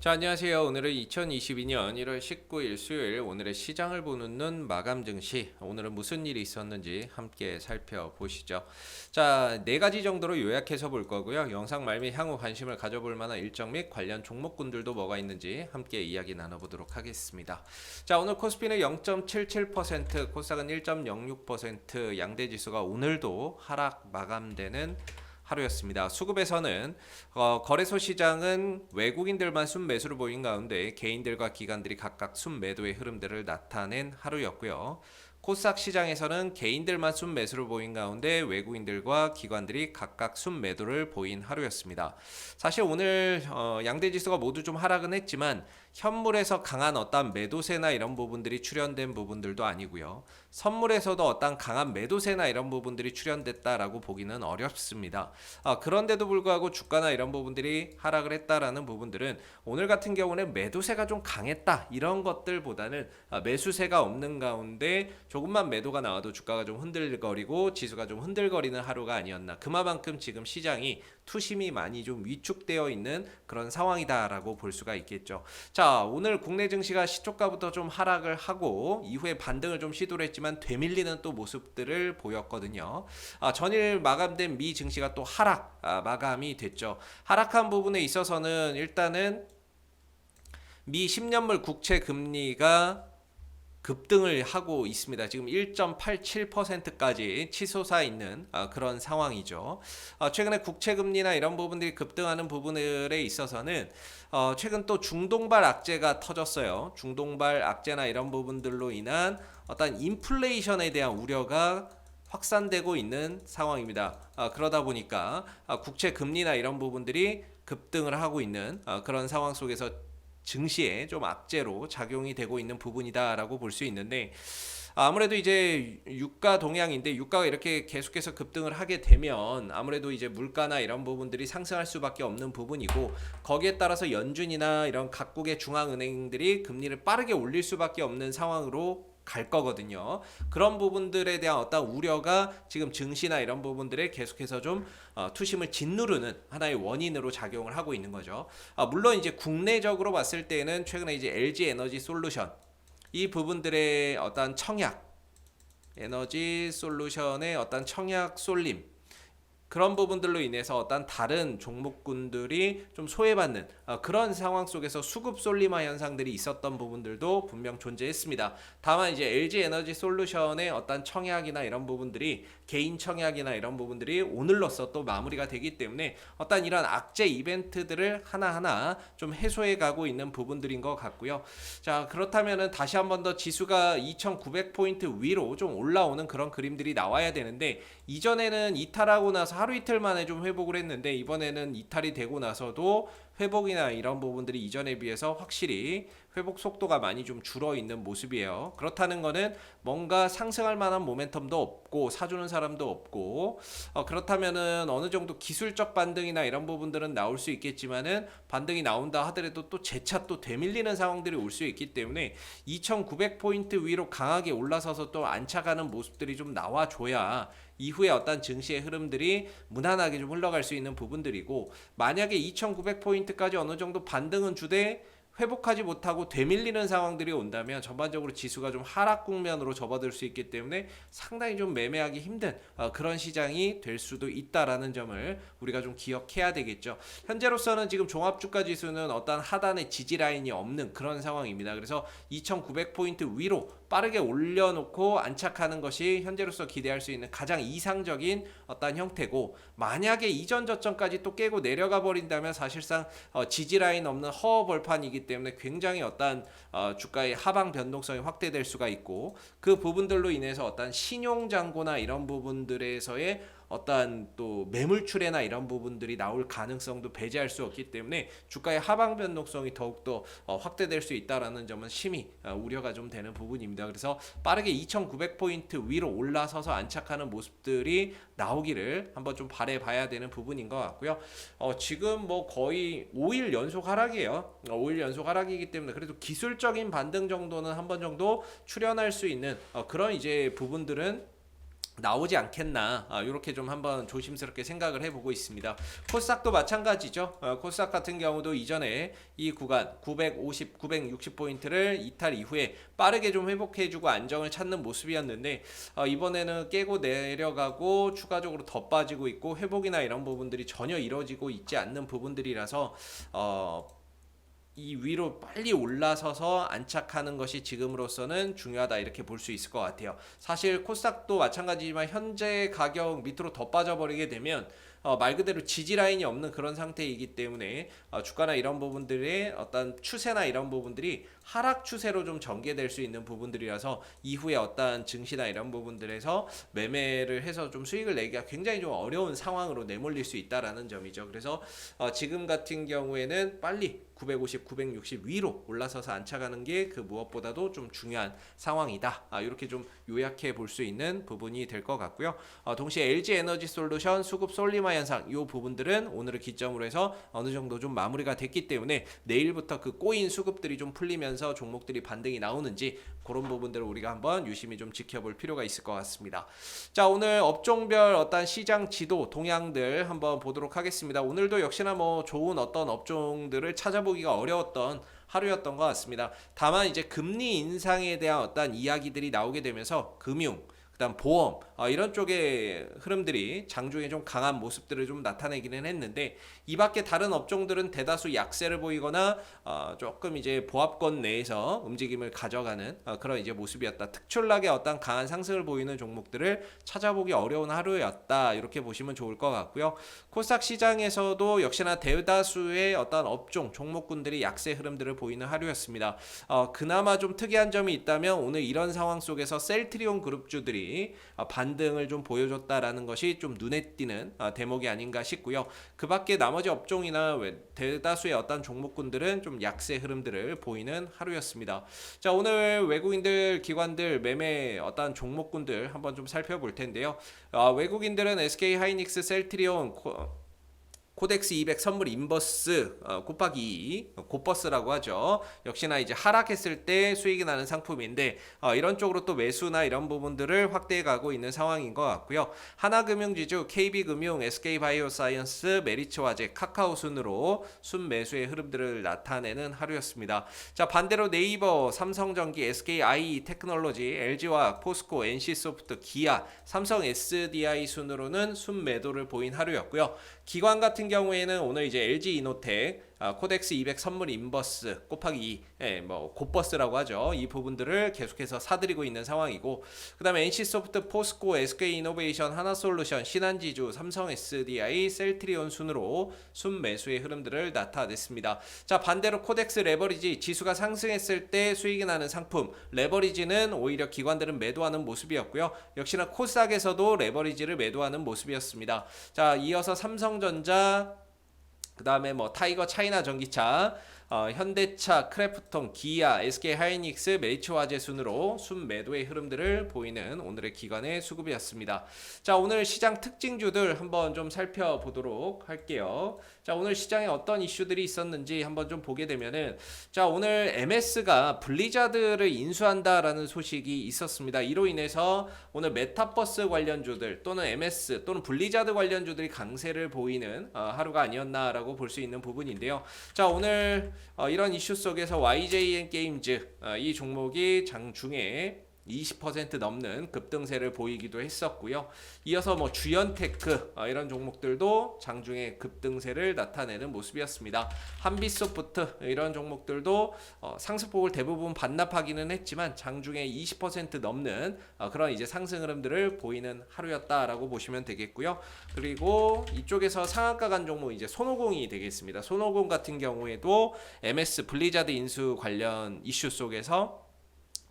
자, 안녕하세요. 오늘은 2022년 1월 19일 수요일 오늘의 시장을 보는 눈 마감 증시. 오늘은 무슨 일이 있었는지 함께 살펴보시죠. 자, 네 가지 정도로 요약해서 볼 거고요. 영상 말미 향후 관심을 가져볼 만한 일정 및 관련 종목군들도 뭐가 있는지 함께 이야기 나눠보도록 하겠습니다. 자, 오늘 코스피는 0.77%, 코스닥은 1.06%, 양대 지수가 오늘도 하락 마감되는 하루였습니다. 수급에서는 거래소 시장은 외국인들만 순매수를 보인 가운데 개인들과 기관들이 각각 순매도의 흐름들을 나타낸 하루였고요. 코스닥 시장에서는 개인들만 순매수를 보인 가운데 외국인들과 기관들이 각각 순매도를 보인 하루였습니다. 사실 오늘 양대 지수가 모두 좀 하락은 했지만 현물에서 강한 어떤 매도세나 이런 부분들이 출현된 부분들도 아니고요. 선물에서도 어떤 강한 매도세나 이런 부분들이 출현됐다라고 보기는 어렵습니다. 그런데도 불구하고 주가나 이런 부분들이 하락을 했다라는 부분들은 오늘 같은 경우는 매도세가 좀 강했다 이런 것들보다는 매수세가 없는 가운데 조금만 매도가 나와도 주가가 좀 흔들거리고 지수가 좀 흔들거리는 하루가 아니었나. 그만큼 지금 시장이 투심이 많이 좀 위축되어 있는 그런 상황이다라고 볼 수가 있겠죠. 자, 오늘 국내 증시가 시초가부터 좀 하락을 하고 이후에 반등을 좀 시도를 했지만 되밀리는 또 모습들을 보였거든요. 전일 마감된 미 증시가 또 하락 마감이 됐죠. 하락한 부분에 있어서는 일단은 미 10년물 국채 금리가 급등을 하고 있습니다. 지금 1.87%까지 치솟아 있는 그런 상황이죠. 최근에 국채금리나 이런 부분들이 급등하는 부분들에 있어서는 최근 또 중동발 악재가 터졌어요. 중동발 악재나 이런 부분들로 인한 어떤 인플레이션에 대한 우려가 확산되고 있는 상황입니다. 그러다 보니까 국채 금리나 이런 부분들이 급등을 하고 있는 그런 상황 속에서 증시에 좀 악재로 작용이 되고 있는 부분이다라고 볼 수 있는데, 아무래도 이제 유가 동향인데 유가가 이렇게 계속해서 급등을 하게 되면 아무래도 이제 물가나 이런 부분들이 상승할 수밖에 없는 부분이고, 거기에 따라서 연준이나 이런 각국의 중앙은행들이 금리를 빠르게 올릴 수밖에 없는 상황으로 갈 거거든요. 그런 부분들에 대한 어떤 우려가 지금 증시나 이런 부분들에 계속해서 좀 투심을 짓누르는 하나의 원인으로 작용을 하고 있는 거죠. 물론 이제 국내적으로 봤을 때는 최근에 이제 LG 에너지 솔루션 이 부분들의 어떤 청약, 에너지 솔루션의 어떤 청약 쏠림, 그런 부분들로 인해서 어떤 다른 종목군들이 좀 소외받는 그런 상황 속에서 수급 쏠림화 현상들이 있었던 부분들도 분명 존재했습니다. 다만 이제 LG 에너지 솔루션의 어떤 청약이나 이런 부분들이, 개인 청약이나 이런 부분들이 오늘로써 또 마무리가 되기 때문에 어떤 이런 악재 이벤트들을 하나하나 좀 해소해 가고 있는 부분들인 것 같고요. 자, 그렇다면은 다시 한 번 더 지수가 2,900포인트 위로 좀 올라오는 그런 그림들이 나와야 되는데, 이전에는 이탈하고 나서 하루 이틀 만에 좀 회복을 했는데 이번에는 이탈이 되고 나서도 회복이나 이런 부분들이 이전에 비해서 확실히 회복 속도가 많이 좀 줄어 있는 모습이에요. 그렇다는 거는 뭔가 상승할 만한 모멘텀도 없고 사주는 사람도 없고, 그렇다면은 어느 정도 기술적 반등이나 이런 부분들은 나올 수 있겠지만은 반등이 나온다 하더라도 또 재차 또 되밀리는 상황들이 올 수 있기 때문에 2,900포인트 위로 강하게 올라서서 또 안착하는 모습들이 좀 나와줘야 이후에 어떤 증시의 흐름들이 무난하게 좀 흘러갈 수 있는 부분들이고, 만약에 2,900포인트까지 어느 정도 반등은 주되 회복하지 못하고 되밀리는 상황들이 온다면 전반적으로 지수가 좀 하락 국면으로 접어들 수 있기 때문에 상당히 좀 매매하기 힘든 그런 시장이 될 수도 있다라는 점을 우리가 좀 기억해야 되겠죠. 현재로서는 지금 종합주가 지수는 어떤 하단의 지지 라인이 없는 그런 상황입니다. 그래서 2,900포인트 위로 빠르게 올려놓고 안착하는 것이 현재로서 기대할 수 있는 가장 이상적인 어떤 형태고, 만약에 이전 저점까지 또 깨고 내려가 버린다면 사실상 지지 라인 없는 허허 벌판이기 때문에 굉장히 어떤 주가의 하방 변동성이 확대될 수가 있고, 그 부분들로 인해서 어떤 신용 잔고나 이런 부분들에서의 어떠한 또 매물출회나 이런 부분들이 나올 가능성도 배제할 수 없기 때문에 주가의 하방 변동성이 더욱더 확대될 수 있다라는 점은 심히 우려가 좀 되는 부분입니다. 그래서 빠르게 2,900포인트 위로 올라서서 안착하는 모습들이 나오기를 한번 좀 바라봐야 되는 부분인 것 같고요. 지금 뭐 거의 5일 연속 하락이에요. 5일 연속 하락이기 때문에 그래도 기술적인 반등 정도는 한 번 정도 출현할 수 있는 그런 이제 부분들은 나오지 않겠나, 이렇게 좀 한번 조심스럽게 생각을 해보고 있습니다. 코스닥도 마찬가지죠. 코스닥 같은 경우도 이전에 이 구간 950, 960포인트를 이탈 이후에 빠르게 좀 회복해주고 안정을 찾는 모습이었는데, 이번에는 깨고 내려가고 추가적으로 더 빠지고 있고 회복이나 이런 부분들이 전혀 이루어지고 있지 않는 부분들이라서 이 위로 빨리 올라서서 안착하는 것이 지금으로서는 중요하다, 이렇게 볼 수 있을 것 같아요. 사실 코스닥도 마찬가지지만 현재 가격 밑으로 더 빠져버리게 되면 말 그대로 지지 라인이 없는 그런 상태이기 때문에 주가나 이런 부분들의 어떤 추세나 이런 부분들이 하락 추세로 좀 전개될 수 있는 부분들이라서 이후에 어떤 증시나 이런 부분들에서 매매를 해서 좀 수익을 내기가 굉장히 좀 어려운 상황으로 내몰릴 수 있다라는 점이죠. 그래서 지금 같은 경우에는 빨리 950, 960 위로 올라서서 안착하는 게 그 무엇보다도 좀 중요한 상황이다. 이렇게 좀 요약해 볼 수 있는 부분이 될 것 같고요. 동시에 LG 에너지 솔루션, 수급 솔리마 현상, 이 부분들은 오늘을 기점으로 해서 어느 정도 좀 마무리가 됐기 때문에 내일부터 그 꼬인 수급들이 좀 풀리면서 종목들이 반등이 나오는지 그런 부분들을 우리가 한번 유심히 좀 지켜볼 필요가 있을 것 같습니다. 자, 오늘 업종별 어떤 시장 지도 동향들 한번 보도록 하겠습니다. 오늘도 역시나 뭐 좋은 어떤 업종들을 찾아보기가 어려웠던 하루였던 것 같습니다. 다만 이제 금리 인상에 대한 어떤 이야기들이 나오게 되면서 금융, 그다음 보험, 이런 쪽의 흐름들이 장중에 좀 강한 모습들을 좀 나타내기는 했는데, 이 밖에 다른 업종들은 대다수 약세를 보이거나 조금 이제 보합권 내에서 움직임을 가져가는 그런 이제 모습이었다. 특출나게 어떤 강한 상승을 보이는 종목들을 찾아보기 어려운 하루였다, 이렇게 보시면 좋을 것 같고요. 코스닥 시장에서도 역시나 대다수의 어떤 업종 종목군들이 약세 흐름들을 보이는 하루였습니다. 그나마 좀 특이한 점이 있다면 오늘 이런 상황 속에서 셀트리온 그룹주들이 반등을 좀 보여줬다라는 것이 좀 눈에 띄는 대목이 아닌가 싶고요. 그 밖에 나머지 업종이나 대다수의 어떤 종목군들은 좀 약세 흐름들을 보이는 하루였습니다. 자, 오늘 외국인들, 기관들 매매 어떤 종목군들 한번 좀 살펴볼 텐데요. 외국인들은 SK 하이닉스, 셀트리온, 코덱스 200 선물 인버스 곱하기 2, 곱버스라고 하죠. 역시나 이제 하락했을 때 수익이 나는 상품인데 이런 쪽으로 또 매수나 이런 부분들을 확대해 가고 있는 상황인 것 같고요. 하나금융지주, KB금융, SK바이오사이언스, 메리츠화재, 카카오 순으로 순매수의 흐름들을 나타내는 하루였습니다. 자, 반대로 네이버, 삼성전기, SKI 테크놀로지, LG화학, 포스코, NC소프트, 기아, 삼성 SDI 순으로는 순매도를 보인 하루였고요. 기관 같은 경우에는 오늘 이제 LG 이노텍, 코덱스 200 선물 인버스 곱하기 2, 뭐 곱버스라고 하죠. 이 부분들을 계속해서 사들이고 있는 상황이고, 그다음에 NC소프트, 포스코, SK이노베이션, 하나솔루션, 신한지주, 삼성 SDI, 셀트리온 순으로 순매수의 흐름들을 나타냈습니다. 자, 반대로 코덱스 레버리지, 지수가 상승했을 때 수익이 나는 상품 레버리지는 오히려 기관들은 매도하는 모습이었고요. 역시나 코스닥에서도 레버리지를 매도하는 모습이었습니다. 자, 이어서 삼성전자, 그 다음에 뭐 타이거 차이나 전기차, 현대차, 크래프톤, 기아, SK 하이닉스, 메리츠화재 순으로 순매도의 흐름들을 보이는 오늘의 기관의 수급이었습니다. 자, 오늘 시장 특징주들 한번 좀 살펴보도록 할게요. 자, 오늘 시장에 어떤 이슈들이 있었는지 한번 좀 보게 되면은, 자, 오늘 MS가 블리자드를 인수한다라는 소식이 있었습니다. 이로 인해서 오늘 메타버스 관련주들 또는 MS 또는 블리자드 관련주들이 강세를 보이는 하루가 아니었나라고 볼 수 있는 부분인데요. 자, 오늘 이런 이슈 속에서 YJN 게임즈, 이 종목이 장중에 20% 넘는 급등세를 보이기도 했었고요. 이어서 뭐 주연테크, 이런 종목들도 장중에 급등세를 나타내는 모습이었습니다. 한빛소프트 이런 종목들도 상승폭을 대부분 반납하기는 했지만 장중에 20% 넘는 그런 이제 상승 흐름들을 보이는 하루였다라고 보시면 되겠고요. 그리고 이쪽에서 상한가 간 종목 이제 손오공이 되겠습니다. 손오공 같은 경우에도 MS 블리자드 인수 관련 이슈 속에서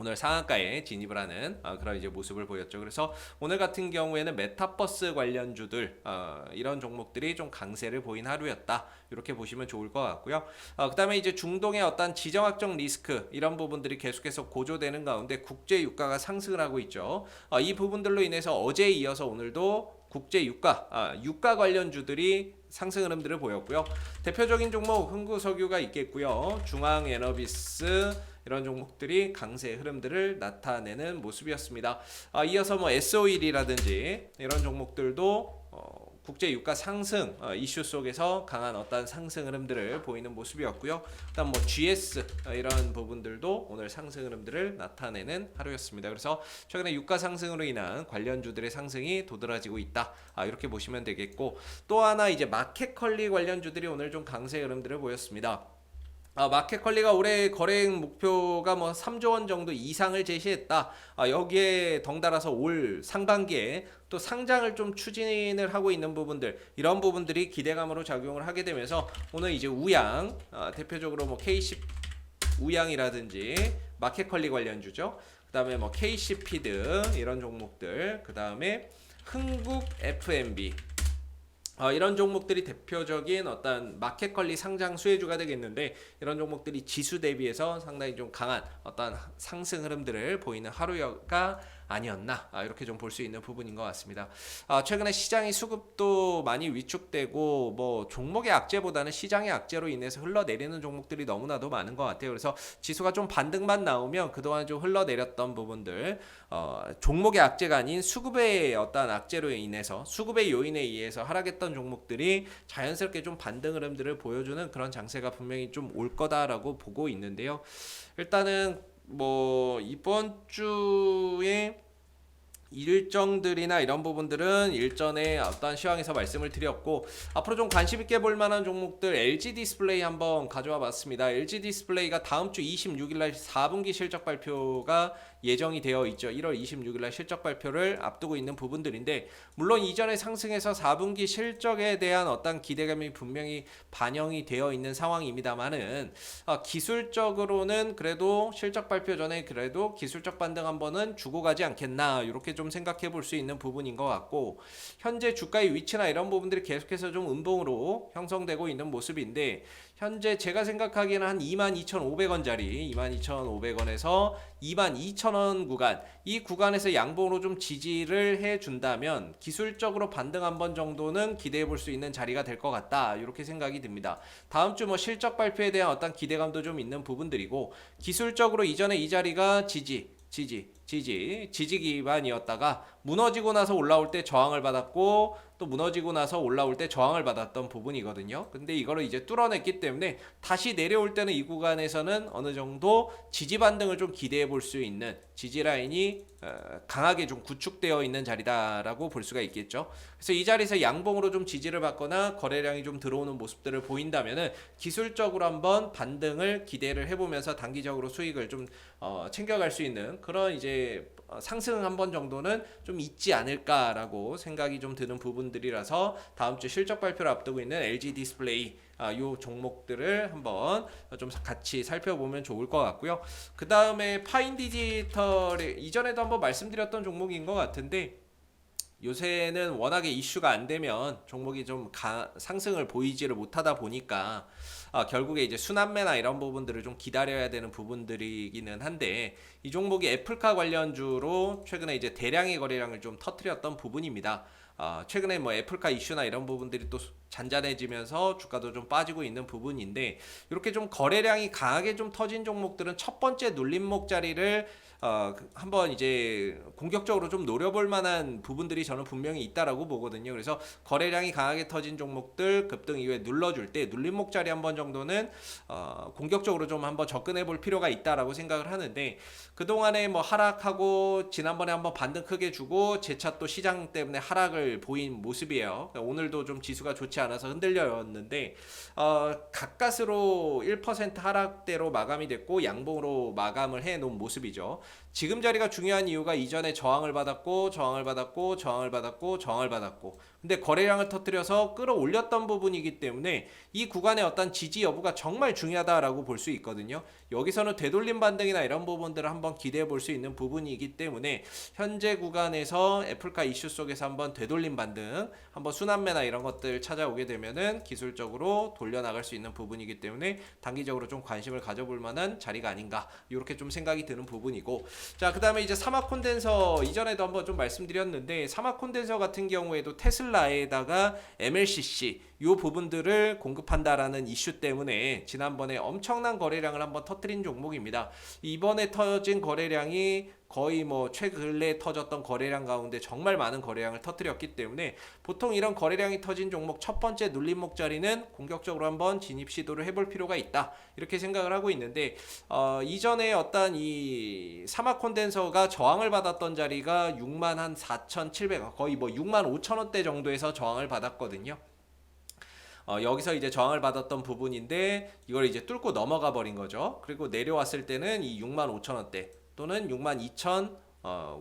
오늘 상한가에 진입을 하는 그런 이제 모습을 보였죠. 그래서 오늘 같은 경우에는 메타버스 관련주들, 이런 종목들이 좀 강세를 보인 하루였다, 이렇게 보시면 좋을 것 같고요. 그 다음에 이제 중동의 어떤 지정학적 리스크, 이런 부분들이 계속해서 고조되는 가운데 국제 유가가 상승을 하고 있죠. 이 부분들로 인해서 어제에 이어서 오늘도 국제 유가 관련주들이 상승 흐름들을 보였고요. 대표적인 종목 흥구석유가 있겠고요. 중앙에너비스 이런 종목들이 강세 흐름들을 나타내는 모습이었습니다. 이어서 뭐 S-OIL이라든지 이런 종목들도 국제 유가 상승 이슈 속에서 강한 어떤 상승 흐름들을 보이는 모습이었고요. 그다음 뭐 GS 이런 부분들도 오늘 상승 흐름들을 나타내는 하루였습니다. 그래서 최근에 유가 상승으로 인한 관련주들의 상승이 도드라지고 있다. 이렇게 보시면 되겠고, 또 하나 이제 마켓컬리 관련주들이 오늘 좀 강세 흐름들을 보였습니다. 마켓컬리가 올해 거래액 목표가 뭐 3조 원 정도 이상을 제시했다. 여기에 덩달아서 올 상반기에 또 상장을 좀 추진을 하고 있는 부분들, 이런 부분들이 기대감으로 작용을 하게 되면서 오늘 이제 우양, 대표적으로 뭐 KC 우양이라든지 마켓컬리 관련주죠. 그다음에 뭐 KC피드 이런 종목들, 그다음에 흥국 F&B 이런 종목들이 대표적인 어떤 마켓컬리 상장 수혜주가 되겠는데, 이런 종목들이 지수 대비해서 상당히 좀 강한 어떤 상승 흐름들을 보이는 하루가 아니었나, 이렇게 좀 볼 수 있는 부분인 것 같습니다. 최근에 시장의 수급도 많이 위축되고 뭐 종목의 악재보다는 시장의 악재로 인해서 흘러내리는 종목들이 너무나도 많은 것 같아요. 그래서 지수가 좀 반등만 나오면 그동안 좀 흘러내렸던 부분들, 종목의 악재가 아닌 수급의 어떤 악재로 인해서, 수급의 요인에 의해서 하락했던 종목들이 자연스럽게 좀 반등 흐름들을 보여주는 그런 장세가 분명히 좀 올 거다라고 보고 있는데요. 일단은 뭐 이번 주에 일정들이나 이런 부분들은 일전에 어떤 시황에서 말씀을 드렸고, 앞으로 좀 관심 있게 볼 만한 종목들 LG 디스플레이 한번 가져와 봤습니다. LG 디스플레이가 다음 주 26일 날 4분기 실적 발표가 예정이 되어 있죠. 1월 26일 날 실적 발표를 앞두고 있는 부분들인데, 물론 이전에 상승해서 4분기 실적에 대한 어떤 기대감이 분명히 반영이 되어 있는 상황입니다만은, 기술적으로는 그래도 실적 발표 전에 그래도 기술적 반등 한번은 주고 가지 않겠나, 이렇게 좀 생각해 볼 수 있는 부분인 것 같고, 현재 주가의 위치나 이런 부분들이 계속해서 좀 음봉으로 형성되고 있는 모습인데, 현재 제가 생각하기에는 한 22,500원짜리 22,500원에서 22,000원 구간, 이 구간에서 양봉으로 좀 지지를 해준다면 기술적으로 반등 한 번 정도는 기대해 볼 수 있는 자리가 될 것 같다, 이렇게 생각이 듭니다. 다음 주 뭐 실적 발표에 대한 어떤 기대감도 좀 있는 부분들이고, 기술적으로 이전에 이 자리가 지지 기반이었다가 무너지고 나서 올라올 때 저항을 받았고, 또 무너지고 나서 올라올 때 저항을 받았던 부분이거든요. 근데 이거를 이제 뚫어냈기 때문에 다시 내려올 때는 이 구간에서는 어느 정도 지지 반등을 좀 기대해 볼 수 있는, 지지 라인이 강하게 좀 구축되어 있는 자리다라고 볼 수가 있겠죠. 그래서 이 자리에서 양봉으로 좀 지지를 받거나 거래량이 좀 들어오는 모습들을 보인다면은 기술적으로 한번 반등을 기대를 해보면서 단기적으로 수익을 좀 챙겨갈 수 있는 그런 이제 상승 한 번 정도는 좀 있지 않을까라고 생각이 좀 드는 부분들이라서, 다음 주 실적 발표를 앞두고 있는 LG 디스플레이 요 종목들을 한번 좀 같이 살펴보면 좋을 것 같고요. 그 다음에 파인 디지털, 이전에도 한번 말씀드렸던 종목인 것 같은데, 요새는 워낙에 이슈가 안 되면 종목이 좀 상승을 보이지를 못하다 보니까 결국에 이제 순환매나 이런 부분들을 좀 기다려야 되는 부분들이기는 한데, 이 종목이 애플카 관련주로 최근에 이제 대량의 거래량을 좀 터뜨렸던 부분입니다. 최근에 뭐 애플카 이슈나 이런 부분들이 또 잔잔해지면서 주가도 좀 빠지고 있는 부분인데, 이렇게 좀 거래량이 강하게 좀 터진 종목들은 첫 번째 눌림목 자리를 한번 이제 공격적으로 좀 노려볼 만한 부분들이 저는 분명히 있다라고 보거든요. 그래서 거래량이 강하게 터진 종목들 급등 이후에 눌러줄 때 눌림목 자리 한번 정도는 공격적으로 좀 한번 접근해 볼 필요가 있다라고 생각을 하는데, 그동안에 뭐 하락하고 지난번에 한번 반등 크게 주고 재차 또 시장 때문에 하락을 보인 모습이에요. 오늘도 좀 지수가 좋지 않아서 흔들려였는데, 가까스로 1% 하락대로 마감이 됐고 양봉으로 마감을 해 놓은 모습이죠. 지금 자리가 중요한 이유가 이전에 저항을 받았고 근데 거래량을 터뜨려서 끌어올렸던 부분이기 때문에 이 구간의 어떤 지지 여부가 정말 중요하다라고 볼 수 있거든요. 여기서는 되돌림 반등이나 이런 부분들을 한번 기대해 볼 수 있는 부분이기 때문에, 현재 구간에서 애플카 이슈 속에서 한번 되돌림 되돌림 반등, 한번 순환매나 이런 것들 찾아오게 되면은 기술적으로 돌려나갈 수 있는 부분이기 때문에 단기적으로 좀 관심을 가져볼 만한 자리가 아닌가, 이렇게 좀 생각이 드는 부분이고. 자, 그 다음에 이제 사막 콘덴서, 이전에도 한번 좀 말씀드렸는데 사막 콘덴서 같은 경우에도 테슬라에다가 MLCC 요 부분들을 공급한다라는 이슈 때문에 지난번에 엄청난 거래량을 한번 터뜨린 종목입니다. 이번에 터진 거래량이 거의 뭐 최근에 터졌던 거래량 가운데 정말 많은 거래량을 터뜨렸기 때문에 보통 이런 거래량이 터진 종목 첫 번째 눌림목 자리는 공격적으로 한번 진입 시도를 해볼 필요가 있다, 이렇게 생각을 하고 있는데, 이전에 어떤 이 사막 콘덴서가 저항을 받았던 자리가 6만 4,700, 거의 뭐 6만 5천 원대 정도에서 저항을 받았거든요. 여기서 이제 저항을 받았던 부분인데 이걸 이제 뚫고 넘어가 버린 거죠. 그리고 내려왔을 때는 이 6만 5천 원대 또는 6만 2천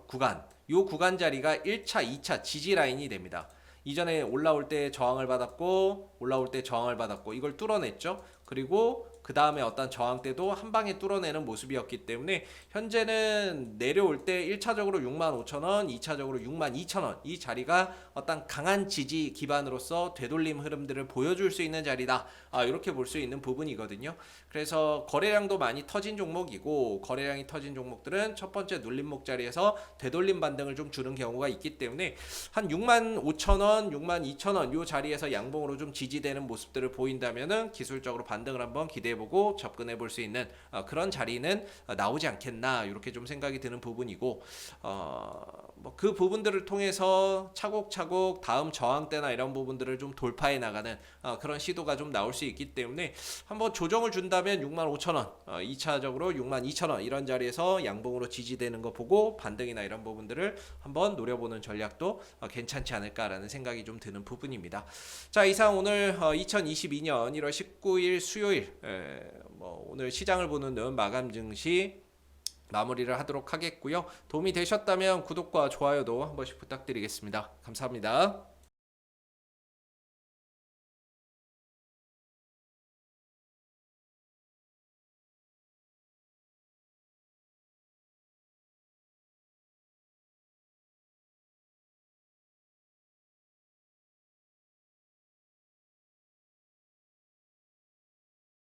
구간, 요 구간 자리가 1차, 2차 지지 라인이 됩니다. 이전에 올라올 때 저항을 받았고 올라올 때 저항을 받았고 이걸 뚫어냈죠. 그리고 그 다음에 어떤 저항 때도 한 방에 뚫어내는 모습이었기 때문에 현재는 내려올 때 1차적으로 65,000원, 2차적으로 62,000원, 이 자리가 어떤 강한 지지 기반으로서 되돌림 흐름들을 보여줄 수 있는 자리다, 이렇게 볼 수 있는 부분이거든요. 그래서 거래량도 많이 터진 종목이고, 거래량이 터진 종목들은 첫 번째 눌림목 자리에서 되돌림 반등을 좀 주는 경우가 있기 때문에 한 65,000원, 62,000원 요 자리에서 양봉으로 좀 지지되는 모습들을 보인다면은 기술적으로 반등을 한번 기대해보고 접근해볼 수 있는 그런 자리는 나오지 않겠나, 이렇게 좀 생각이 드는 부분이고, 뭐 그 부분들을 통해서 차곡차곡 다음 저항대나 이런 부분들을 좀 돌파해 나가는 그런 시도가 좀 나올 수 있기 때문에 한번 조정을 준다면 65,000원, 2차적으로 62,000원 이런 자리에서 양봉으로 지지되는 거 보고 반등이나 이런 부분들을 한번 노려보는 전략도 괜찮지 않을까라는 생각이 좀 드는 부분입니다. 자, 이상 오늘 2022년 1월 19일 수요일 뭐 오늘 시장을 보는 마감 증시 마무리를 하도록 하겠고요. 도움이 되셨다면 구독과 좋아요도 한 번씩 부탁드리겠습니다. 감사합니다.